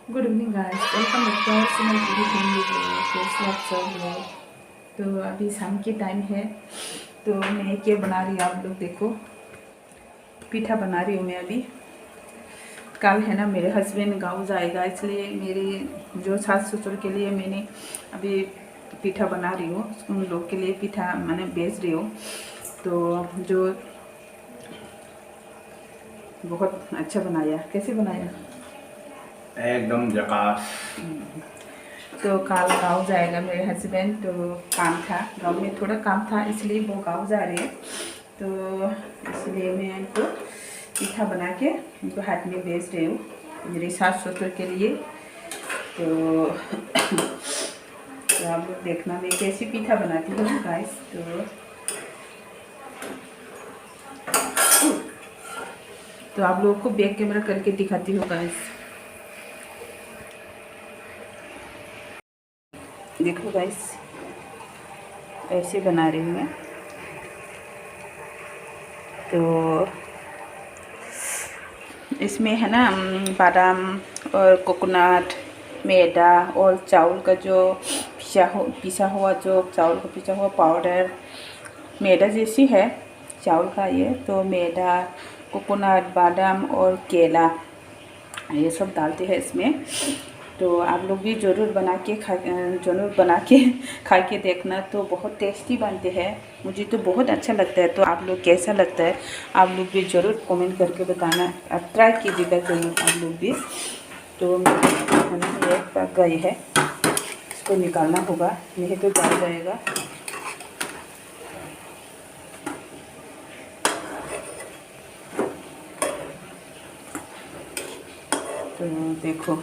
Good evening guys, welcome back to our channel TV family. कैसे आप सब लोग। तो अभी शाम की टाइम है, तो मैं क्या बना रही हूँ आप लोग देखो। पीठा बना रही हूँ मैं अभी। कल है ना मेरे हस्बैंड गाँव जाएगा, इसलिए मेरे जो सास ससुर के लिए मैंने अभी पीठा बना रही हूँ। उन लोग के लिए पीठा मैंने बेच रही हूँ। तो जो बहुत अच्छा बनाया, कैसे बनाया एकदम झकास। तो कल गाँव जाएगा मेरे हस्बैंड, तो काम था गाँव में, थोड़ा काम था इसलिए वो गाँव जा रहे हैं। तो इसलिए मैं इनको पीठा बना के उनको हाथ में बेच रही हूँ मेरे सास ससुर के लिए। तो, तो आप लोग देखना मैं कैसी पीठा बनाती हूँ गाइस। तो आप लोगों को बैक कैमरा करके दिखाती हूँ गाइस। देखो गाइस, ऐसे बना रही हूँ मैं। तो इसमें है ना बादाम और कोकोनट, मैदा और चावल का जो पिसा हुआ जो चावल का पिसा हुआ पाउडर, मैदा जैसी है चावल का ये। तो मैदा, कोकोनट, बादाम और केला ये सब डालते हैं इसमें। तो आप लोग भी ज़रूर बना के खा के देखना, तो बहुत टेस्टी बनते हैं। मुझे तो बहुत अच्छा लगता है। तो आप लोग कैसा लगता है आप लोग भी ज़रूर कमेंट करके बताना, आप ट्राई कीजिएगा ज़रूर आप लोग भी। तो ये पक गई है, इसको निकालना होगा, नहीं तो जल जाएगा। तो देखो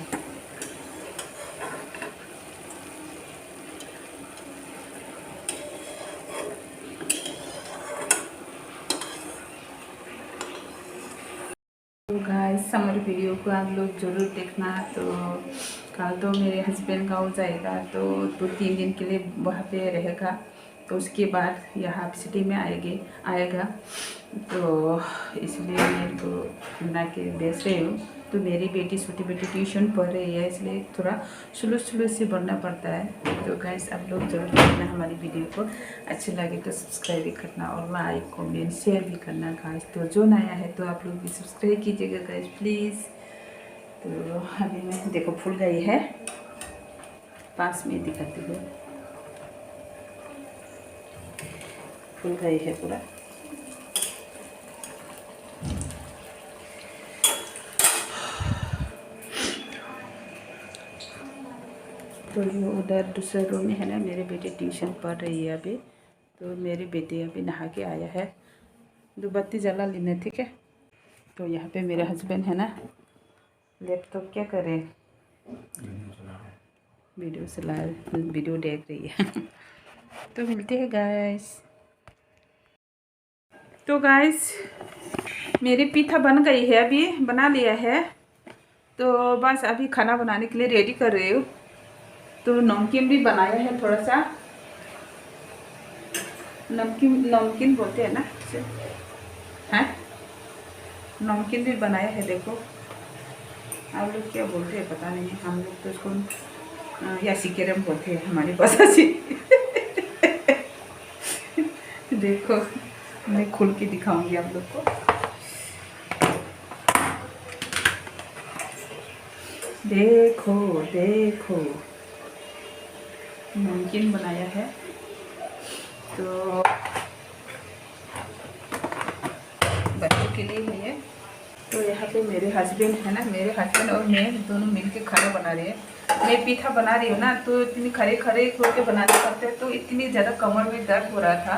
तो गाइस, समर वीडियो को आप लोग ज़रूर देखना। तो कल तो मेरे हस्बैंड गाँव जाएगा, तो 2-3 दिन के लिए वहाँ पे रहेगा। तो उसके बाद यहाँ सिटी में आएगा। तो इसलिए मेरे को बना के बेच रही हूँ। तो मेरी छोटी बेटी ट्यूशन पढ़ रही है, इसलिए थोड़ा स्लो से बढ़ना पड़ता है। तो गाइस, आप लोग जरूर देखना हमारी वीडियो को। अच्छी लगे तो सब्सक्राइब भी करना और लाइक कमेंट शेयर भी करना गाइस। तो जो नया है तो आप लोग भी सब्सक्राइब कीजिएगा गाइस प्लीज़। तो अभी मैं देखो फूल गई है, पास में दिखाती हूँ, फूल गई है पूरा। तो ये उधर दूसरे रूम में है ना, मेरे बेटे ट्यूशन पढ़ रही है अभी। तो मेरे बेटे अभी नहा के आया है, दो बत्ती जला लेना, ठीक है। तो यहाँ पे मेरे हस्बैंड है ना, लैपटॉप क्या करे, वीडियो देख रही है। तो मिलते हैं गाइस। तो गाइस, मेरी पीठा बन गई है, अभी बना लिया है। तो बस अभी खाना बनाने के लिए रेडी कर रही हूँ। तो नमकीन भी बनाया है थोड़ा सा, नमकीन बोलते हैं ना इसे, हैं नमकीन भी बनाया है। देखो आप लोग क्या बोलते हैं पता नहीं, हम लोग तो उसको या सिकेरम बोलते हैं हमारी भाषा से। देखो मैं खोल के दिखाऊंगी आप लोग को। देखो देखो नमकीन बनाया है। तो बच्चों के लिए है ये। तो यहाँ पे मेरे हस्बैंड है ना, मेरे हस्बैंड और मैं दोनों मिलके खाना बना रहे हैं। मैं पीठा बना रही हूँ ना, तो इतनी खड़े होकर बनाना पड़ता है, तो इतनी ज़्यादा कमर में दर्द हो रहा था।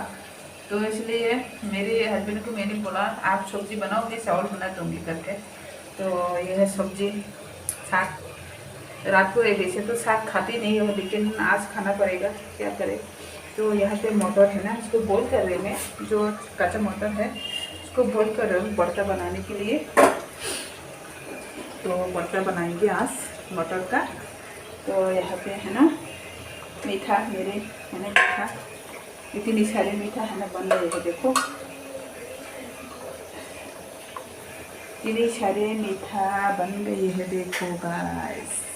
तो इसलिए मेरे हस्बैंड को मैंने बोला आप सब्ज़ी बनाओ, मैं चावल बना दूँगी करके। तो यह सब्ज़ी साग रात को वैसे तो साग खाते नहीं हो, लेकिन आज खाना पड़ेगा, क्या करें। तो यहाँ पे मटर है ना, उसको बॉईल कर रही मैं, जो कच्चा मटर है उसको बॉईल कर रही हूँ भरता बनाने के लिए। तो भरता बनाएंगे आज मटर का। तो यहाँ पे है ना मीठा, मेरे है ना मीठा, इतनी सारी मीठा है ना बन रही है। देखो इतनी सारे मीठा बन गई है, देखो गाइस।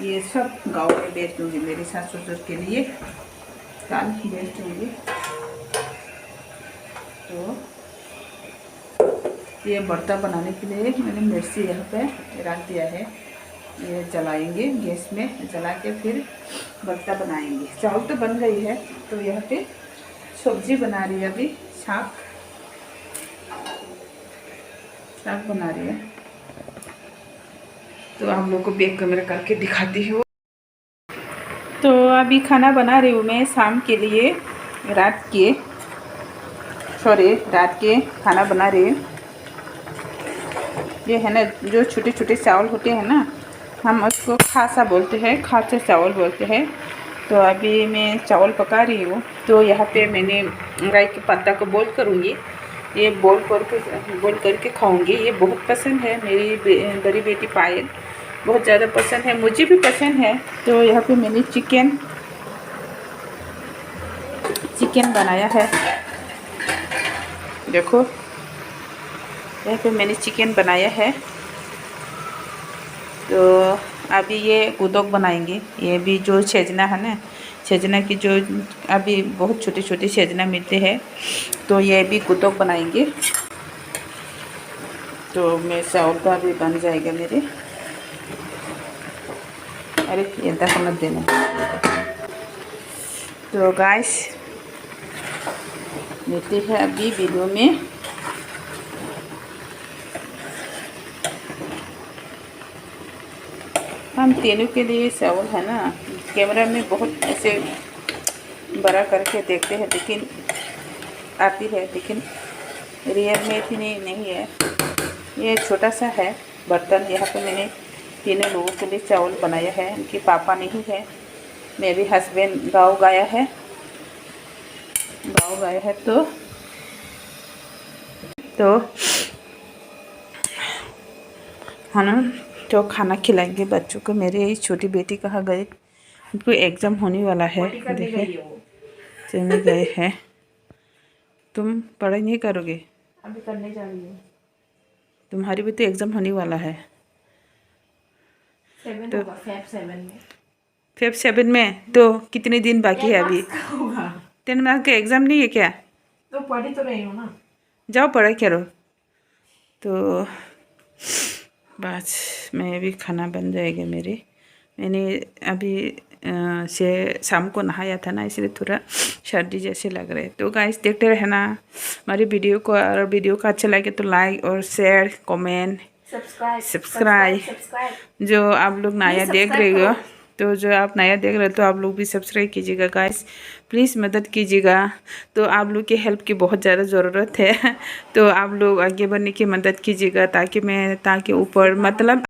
ये सब गाँव में बेच दूँगी, मेरे सास ससुर के लिए कल बेच दूँगी। तो ये भरता बनाने के लिए मैंने मिर्ची यहाँ पे रख दिया है। ये जलाएंगे गैस में, जला के फिर भरता बनाएंगे। चावल तो बन गई है, तो यहाँ पे सब्जी बना रही है, अभी साग बना रही है। तो आप लोगों को बैक कैमरा करके दिखाती हूँ। तो अभी खाना बना रही हूँ मैं शाम के लिए, रात के खाना बना रही हूँ। ये है ना जो छोटे छोटे चावल होते हैं ना, हम उसको खासा बोलते हैं, खासा चावल बोलते हैं। तो अभी मैं चावल पका रही हूँ। तो यहाँ पे मैंने राई के पत्ता को बॉईल करूँगी। ये बॉईल करके खाऊंगी। ये बहुत पसंद है, मेरी बड़ी बेटी पायल बहुत ज़्यादा पसंद है, मुझे भी पसंद है। तो यहाँ पे मैंने चिकन बनाया है। देखो यहाँ पे मैंने चिकन बनाया है। तो अभी ये गुदोक बनाएंगे। ये भी जो छेजना है ना, छेजना की जो अभी बहुत छोटे छोटे छेजना मिलते हैं, तो ये भी गुदोक बनाएंगे। तो मैं चावल का भी बन जाएगा मेरे। अरे ये तक मत देना। तो गाइस मिलते हैं अभी वीडियो में। हम तीनों के लिए चावल है ना, कैमरा में बहुत ऐसे बड़ा करके देखते हैं, लेकिन आती है, लेकिन रियल में इतनी नहीं है। ये छोटा सा है बर्तन। यहाँ पे मैंने तीनों लोगों के लिए चावल बनाया है। उनके पापा नहीं है, मेरे हस्बैंड गाँव गया है। तो है ना, तो खाना खिलाएंगे बच्चों को। मेरी छोटी बेटी कहाँ गए, उनको एग्ज़ाम होने वाला है। देखिए चलने गए हैं। तुम पढ़ाई नहीं करोगे? अभी करने जा रही हूँ। तुम्हारी भी तो एग्ज़ाम होने वाला है। 7 तो होगा, Feb 7 में। तो कितने दिन बाकी है अभी? 10 मार्क्स का एग्ज़ाम नहीं है क्या? तो पढ़ी तो रही हूँ ना। जाओ पढ़ाई करो। तो बस मैं भी खाना बन जाएगा मेरे। मैंने अभी से शाम को नहाया था ना, इसलिए थोड़ा सर्दी जैसे लग रहे। तो गाइस देखते रहना हमारी वीडियो को, और वीडियो का अच्छा लगे तो लाइक और शेयर, कमेंट, सब्सक्राइब। जो आप लोग नया देख रहे हो, तो जो आप नया देख रहे हो तो आप लोग भी सब्सक्राइब कीजिएगा गाइस, प्लीज़ मदद कीजिएगा। तो आप लोग की हेल्प की बहुत ज़्यादा ज़रूरत है। तो आप लोग आगे बढ़ने की मदद कीजिएगा, ताकि ऊपर मतलब